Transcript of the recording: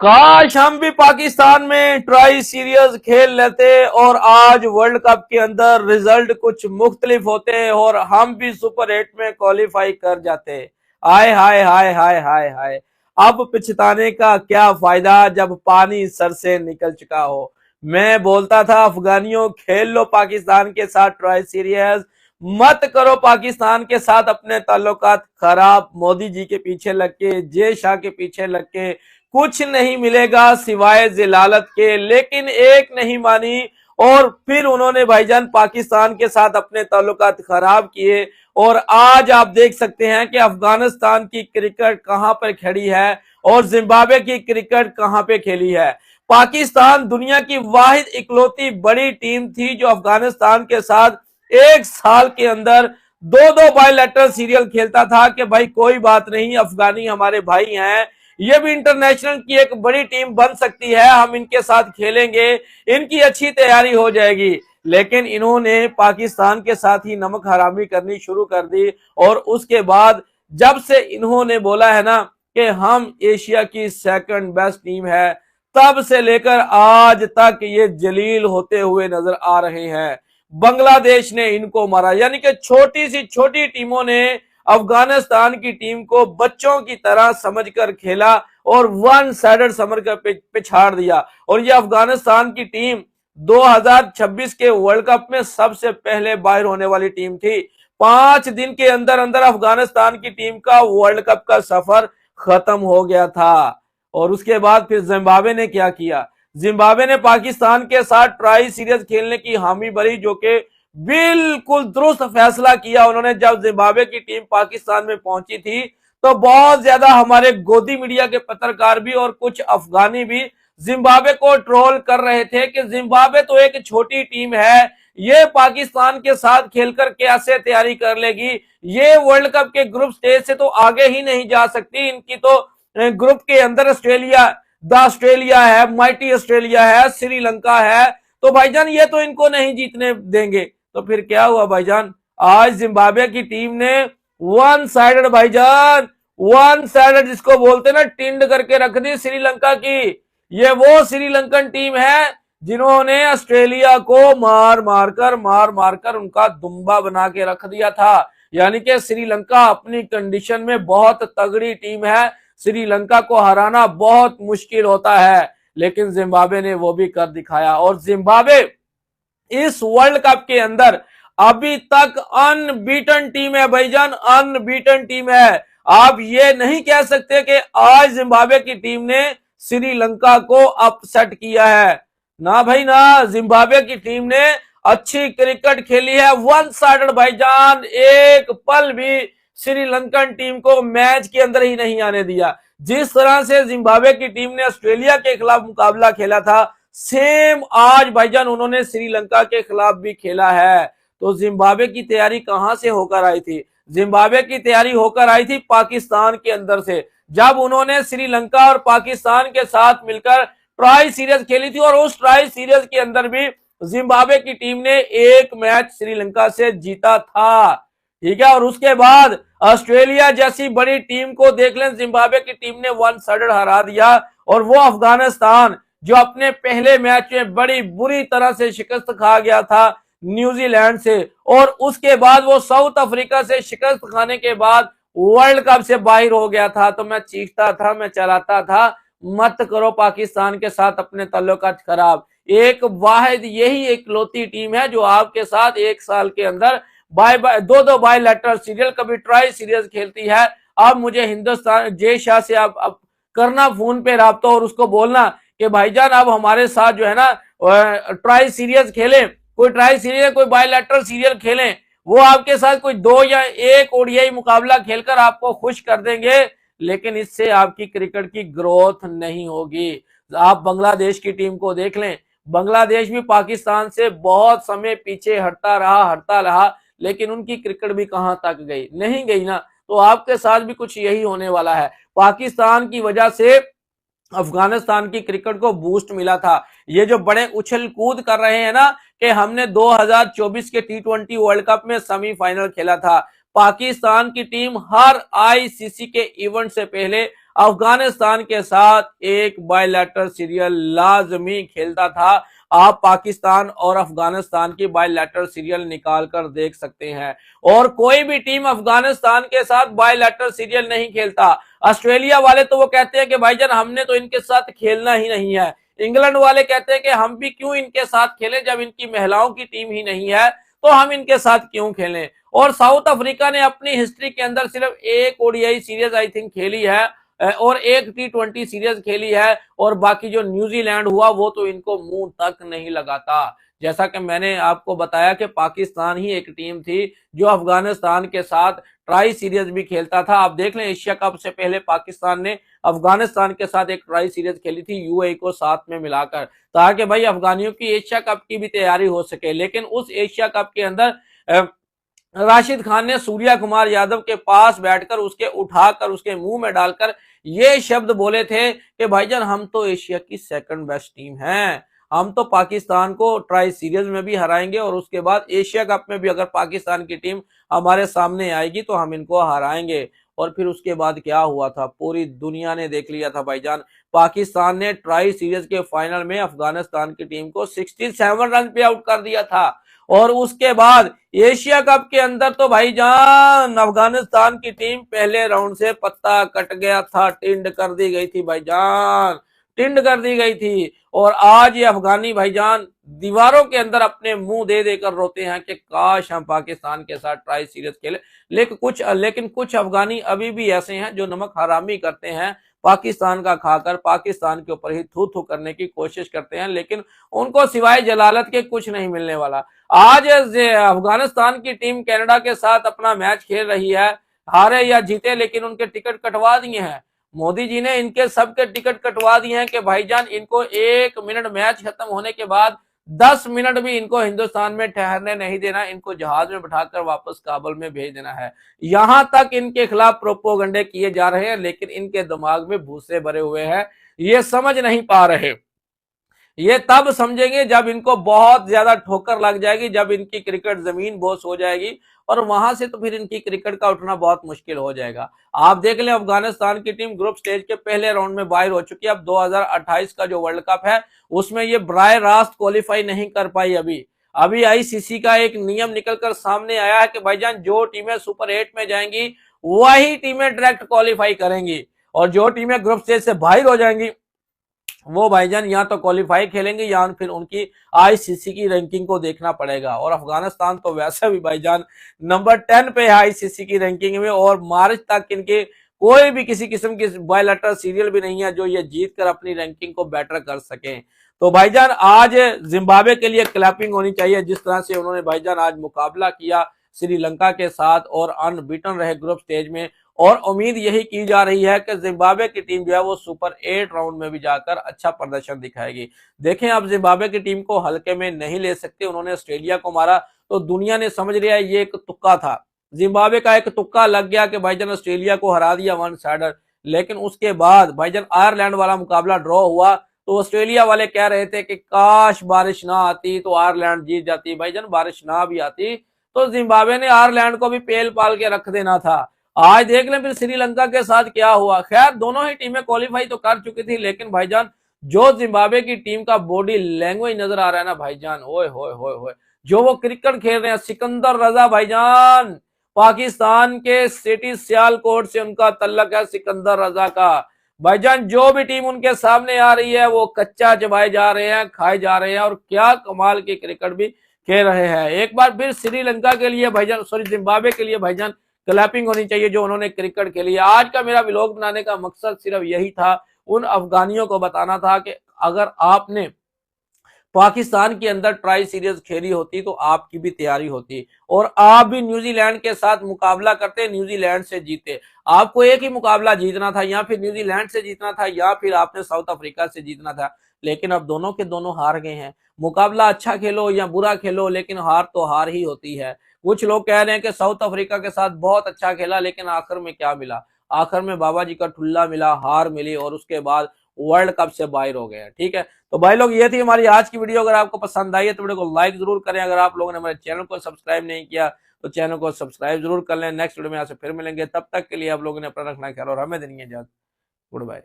काश हम भी पाकिस्तान में ट्राई सीरीज खेल लेते और आज वर्ल्ड कप के अंदर रिजल्ट कुछ मुख्तलिफ होते और हम भी सुपर 8 में क्वालिफाई कर जाते। हाय हाय हाय हाय हाय हाय। अब पछताने का क्या फायदा जब पानी सर से निकल चुका हो। मैं बोलता था अफगानियों खेल लो पाकिस्तान के साथ ट्राई सीरीज, मत करो पाकिस्तान के साथ अपने ताल्लुकात खराब। मोदी जी के पीछे लग के, जय शाह के पीछे लग के कुछ नहीं मिलेगा सिवाय जिलालत के। लेकिन एक नहीं मानी और फिर उन्होंने भाईजान पाकिस्तान के साथ अपने ताल्लुकात खराब किए। और आज आप देख सकते हैं कि अफगानिस्तान की क्रिकेट कहां पर खड़ी है और जिम्बाब्वे की क्रिकेट कहां पे खेली है। पाकिस्तान दुनिया की वाहिद इकलौती बड़ी टीम थी जो अफगानिस्तान के साथ एक साल के अंदर दो दो बायलैटरल सीरियल खेलता था कि भाई कोई बात नहीं, अफगानी हमारे भाई हैं, ये भी इंटरनेशनल की एक बड़ी टीम बन सकती है, हम इनके साथ खेलेंगे, इनकी अच्छी तैयारी हो जाएगी। लेकिन इन्होंने पाकिस्तान के साथ ही नमक हरामी करनी शुरू कर दी। और उसके बाद जब से इन्होंने बोला है ना कि हम एशिया की सेकंड बेस्ट टीम है, तब से लेकर आज तक ये जलील होते हुए नजर आ रहे हैं। बांग्लादेश ने इनको मारा, यानी कि छोटी सी छोटी टीमों ने अफगानिस्तान की टीम को बच्चों की तरह समझकर खेला और वन साइडेड समझ कर पिछाड़ दिया। और ये अफगानिस्तान की टीम 2026 के वर्ल्ड कप में सबसे पहले बाहर होने वाली टीम थी। 5 दिन के अंदर अंदर अफगानिस्तान की टीम का वर्ल्ड कप का सफर खत्म हो गया था। और उसके बाद फिर जिम्बाब्वे ने क्या किया, जिम्बाब्वे ने पाकिस्तान के साथ ट्राई सीरीज खेलने की हामी भरी, जो कि बिल्कुल दुरुस्त फैसला किया उन्होंने। जब जिम्बाब्वे की टीम पाकिस्तान में पहुंची थी तो बहुत ज्यादा हमारे गोदी मीडिया के पत्रकार भी और कुछ अफगानी भी जिम्बाब्वे को ट्रोल कर रहे थे कि जिम्बाब्वे तो एक छोटी टीम है, ये पाकिस्तान के साथ खेलकर कैसे तैयारी कर लेगी, ये वर्ल्ड कप के ग्रुप स्टेज से तो आगे ही नहीं जा सकती, इनकी तो ग्रुप के अंदर ऑस्ट्रेलिया है, माइटी ऑस्ट्रेलिया है, श्रीलंका है, तो भाईजान ये तो इनको नहीं जीतने देंगे। तो फिर क्या हुआ भाईजान, आज जिम्बाब्वे की टीम ने वन साइडेड भाईजान, वन साइडेड जिसको बोलते ना टिंड करके रख दी श्रीलंका की। ये वो श्रीलंकन टीम है जिन्होंने ऑस्ट्रेलिया को मार मारकर उनका दुम्बा बना के रख दिया था। यानी कि श्रीलंका अपनी कंडीशन में बहुत तगड़ी टीम है, श्रीलंका को हराना बहुत मुश्किल होता है, लेकिन जिम्बाब्वे ने वो भी कर दिखाया। और जिम्बाब्वे इस वर्ल्ड कप के अंदर अभी तक अनबीटन टीम है भाईजान, अनबीटन टीम है। आप ये नहीं कह सकते कि आज जिम्बाब्वे की टीम ने श्रीलंका को अपसेट किया है, ना भाई ना। जिम्बाब्वे की टीम ने अच्छी क्रिकेट खेली है, वन साइडेड भाईजान, एक पल भी श्रीलंकन टीम को मैच के अंदर ही नहीं आने दिया। जिस तरह से जिम्बाब्वे की टीम ने ऑस्ट्रेलिया के खिलाफ मुकाबला खेला था, सेम आज भाईजान उन्होंने श्रीलंका के खिलाफ भी खेला है। तो जिम्बाब्वे की तैयारी कहां से होकर आई थी, जिम्बाब्वे की तैयारी होकर आई थी पाकिस्तान के अंदर से, जब उन्होंने श्रीलंका और पाकिस्तान के साथ मिलकर ट्राई सीरीज खेली थी। और उस ट्राई सीरीज के अंदर भी जिम्बाब्वे की टीम ने एक मैच श्रीलंका से जीता था, ठीक है। और उसके बाद ऑस्ट्रेलिया जैसी बड़ी टीम को देख लें, जिम्बाब्वे की टीम ने वन साइडेड हरा दिया। और वो अफगानिस्तान जो अपने पहले मैच में बड़ी बुरी तरह से शिकस्त खा गया था न्यूजीलैंड से, और उसके बाद वो साउथ अफ्रीका से शिकस्त खाने के बाद वर्ल्ड कप से बाहर हो गया था। तो मैं चीखता था, मैं चलाता था, मत करो पाकिस्तान के साथ अपने ताल्लुकात खराब। एक वाहिद यही इकलौती टीम है जो आपके साथ एक साल के अंदर दो दो बायलैटरल सीरियल, कभी ट्राई सीरीज खेलती है। अब मुझे हिंदुस्तान जय शाह से आप करना फोन पे राब्ता और उसको बोलना कि भाईजान अब हमारे साथ जो है ना ट्राई सीरीज खेलें, कोई ट्राई सीरीज, कोई बायलैटरल सीरियल खेलें, वो आपके साथ कोई 2 या 1 ओडीआई मुकाबला खेलकर आपको खुश कर देंगे, लेकिन इससे आपकी क्रिकेट की ग्रोथ नहीं होगी। आप बांग्लादेश की टीम को देख लें, बांग्लादेश भी पाकिस्तान से बहुत समय पीछे हटता रहा, लेकिन उनकी क्रिकेट भी कहां तक गई, नहीं गई ना। तो आपके साथ भी कुछ यही होने वाला है। पाकिस्तान की वजह से अफगानिस्तान की क्रिकेट को बूस्ट मिला था। ये जो बड़े उछल कूद कर रहे हैं ना कि हमने 2024 के T20 वर्ल्ड कप में सेमीफाइनल खेला था, पाकिस्तान की टीम हर आईसीसी के इवेंट से पहले अफगानिस्तान के साथ एक बायलैटरल सीरीज लाजमी खेलता था। आप पाकिस्तान और अफगानिस्तान की बायलैटरल सीरियल निकाल कर देख सकते हैं, और कोई भी टीम अफगानिस्तान के साथ बायलैटरल सीरियल नहीं खेलता। ऑस्ट्रेलिया वाले तो वो कहते हैं कि भाईजान हमने तो इनके साथ खेलना ही नहीं है। इंग्लैंड वाले कहते हैं कि हम भी क्यों इनके साथ खेलें, जब इनकी महिलाओं की टीम ही नहीं है तो हम इनके साथ क्यों खेलें। और साउथ अफ्रीका ने अपनी हिस्ट्री के अंदर सिर्फ एक ओडीआई सीरीज आई थिंक खेली है और एक T20 सीरीज खेली है, और बाकी जो न्यूजीलैंड हुआ वो तो इनको मुंह तक नहीं लगाता। जैसा कि मैंने आपको बताया कि पाकिस्तान ही एक टीम थी जो अफगानिस्तान के साथ ट्राई सीरीज भी खेलता था। आप देख लें, एशिया कप से पहले पाकिस्तान ने अफगानिस्तान के साथ एक ट्राई सीरीज खेली थी यूएई को साथ में मिलाकर, ताकि भाई अफगानियों की एशिया कप की भी तैयारी हो सके। लेकिन उस एशिया कप के अंदर राशिद खान ने सूर्या कुमार यादव के पास बैठकर उसके उठाकर उसके मुंह में डालकर ये शब्द बोले थे कि भाईजान हम तो एशिया की सेकंड बेस्ट टीम हैं, हम तो पाकिस्तान को ट्राई सीरीज में भी हराएंगे और उसके बाद एशिया कप में भी अगर पाकिस्तान की टीम हमारे सामने आएगी तो हम इनको हराएंगे। और फिर उसके बाद क्या हुआ था, पूरी दुनिया ने देख लिया था भाईजान। पाकिस्तान ने ट्राई सीरीज के फाइनल में अफगानिस्तान की टीम को 67 रन पे आउट कर दिया था, और उसके बाद एशिया कप के अंदर तो भाईजान अफगानिस्तान की टीम पहले राउंड से पत्ता कट गया था, टिंड कर दी गई थी भाईजान, टिंड कर दी गई थी। और आज ये अफगानी भाईजान दीवारों के अंदर अपने मुंह दे देकर रोते हैं कि काश हम पाकिस्तान के साथ ट्राई सीरीज खेले। लेकिन कुछ अफगानी अभी भी ऐसे हैं जो नमक हरामी करते हैं, पाकिस्तान का खाकर पाकिस्तान के ऊपर ही थू थू करने की कोशिश करते हैं, लेकिन उनको सिवाय जलालत के कुछ नहीं मिलने वाला। आज अफगानिस्तान की टीम कनाडा के साथ अपना मैच खेल रही है, हारे या जीते लेकिन उनके टिकट कटवा दिए हैं मोदी जी ने, इनके सबके टिकट कटवा दिए हैं कि भाईजान इनको 1 मिनट मैच खत्म होने के बाद 10 मिनट भी इनको हिंदुस्तान में ठहरने नहीं देना, इनको जहाज में बैठाकर वापस काबुल में भेज देना है। यहां तक इनके खिलाफ प्रोपोगंडे किए जा रहे हैं, लेकिन इनके दिमाग में भूसे भरे हुए हैं, ये समझ नहीं पा रहे। ये तब समझेंगे जब इनको बहुत ज्यादा ठोकर लग जाएगी, जब इनकी क्रिकेट जमीन बोस हो जाएगी, और वहां से तो फिर इनकी क्रिकेट का उठना बहुत मुश्किल हो जाएगा। आप देख लें, अफगानिस्तान की टीम ग्रुप स्टेज के पहले राउंड में बाहर हो चुकी है। अब 2028 का जो वर्ल्ड कप है उसमें ये बराह रास्त क्वालिफाई नहीं कर पाई। अभी आईसीसी का एक नियम निकलकर सामने आया है कि भाईजान जो टीमें सुपर 8 में जाएंगी वही टीमें डायरेक्ट क्वालिफाई करेंगी, और जो टीमें ग्रुप स्टेज से बाहर हो जाएंगी वो भाईजान या तो क्वालिफाई खेलेंगे या फिर उनकी आईसीसी की रैंकिंग को देखना पड़ेगा। और अफगानिस्तान तो वैसे भी भाईजान नंबर 10 पे है आईसीसी की रैंकिंग में, और मार्च तक इनके कोई भी किसी किस्म की बायलैटरल सीरियल भी नहीं है जो ये जीत कर अपनी रैंकिंग को बेटर कर सके। तो भाईजान आज जिम्बाब्वे के लिए क्लैपिंग होनी चाहिए, जिस तरह से उन्होंने भाईजान आज मुकाबला किया श्रीलंका के साथ और अनबीटन रहे ग्रुप स्टेज में। और उम्मीद यही की जा रही है कि जिम्बाब्वे की टीम जो है वो सुपर 8 राउंड में भी जाकर अच्छा प्रदर्शन दिखाएगी। देखें, आप जिम्बाब्वे की टीम को हल्के में नहीं ले सकते, उन्होंने ऑस्ट्रेलिया को मारा तो दुनिया ने समझ लिया ये एक तुक्का था, जिम्बाब्वे का एक तुक्का लग गया कि भाईजान ऑस्ट्रेलिया को हरा दिया वन साइडर। लेकिन उसके बाद भाईजान आयरलैंड वाला मुकाबला ड्रॉ हुआ तो ऑस्ट्रेलिया वाले कह रहे थे कि काश बारिश ना आती तो आयरलैंड जीत जाती। भाईजान बारिश ना भी आती तो जिम्बाब्वे ने आयरलैंड को भी पेल पाल के रख देना था। आज देख लें फिर श्रीलंका के साथ क्या हुआ। खैर दोनों ही टीमें क्वालिफाई तो कर चुकी थी, लेकिन भाईजान जो जिम्बाब्वे की टीम का बॉडी लैंग्वेज नजर आ रहा है ना भाईजान, ओए होए होए होए, जो वो क्रिकेट खेल रहे हैं। सिकंदर रजा भाईजान, पाकिस्तान के सिटी सियालकोट से उनका तल्लक है सिकंदर रजा का। भाईजान जो भी टीम उनके सामने आ रही है वो कच्चा चबाए जा रहे हैं, खाए जा रहे हैं, और क्या कमाल की क्रिकेट भी खेल रहे हैं। एक बार फिर श्रीलंका के लिए भाईजान, सॉरी जिम्बाब्वे के लिए भाईजान क्लैपिंग होनी चाहिए जो उन्होंने क्रिकेट खेली। आज का मेरा व्लॉग बनाने का मकसद सिर्फ यही था, उन अफगानियों को बताना था कि अगर आपने पाकिस्तान के अंदर ट्राई सीरीज खेली होती तो आपकी भी तैयारी होती, और आप भी न्यूजीलैंड के साथ मुकाबला करते, न्यूजीलैंड से जीते। आपको एक ही मुकाबला जीतना था, या फिर न्यूजीलैंड से जीतना था या फिर आपने साउथ अफ्रीका से जीतना था। लेकिन अब दोनों के दोनों हार गए हैं। मुकाबला अच्छा खेलो या बुरा खेलो, लेकिन हार तो हार ही होती है। कुछ लोग कह रहे हैं कि साउथ अफ्रीका के साथ बहुत अच्छा खेला, लेकिन आखिर में क्या मिला, आखिर में बाबा जी का ठुल्ला मिला, हार मिली, और उसके बाद वर्ल्ड कप से बाहर हो गया। ठीक है, तो भाई लोग ये थी हमारी आज की वीडियो। अगर आपको पसंद आई है तो वीडियो को लाइक जरूर करें। अगर आप लोगों ने हमारे चैनल को सब्सक्राइब नहीं किया तो चैनल को सब्सक्राइब जरूर कर लें। नेक्स्ट वीडियो में यहाँ से फिर मिलेंगे, तब तक के लिए आप लोगों ने अपना रखना ख्याल और हमें देनी है इजाजत। Good bye.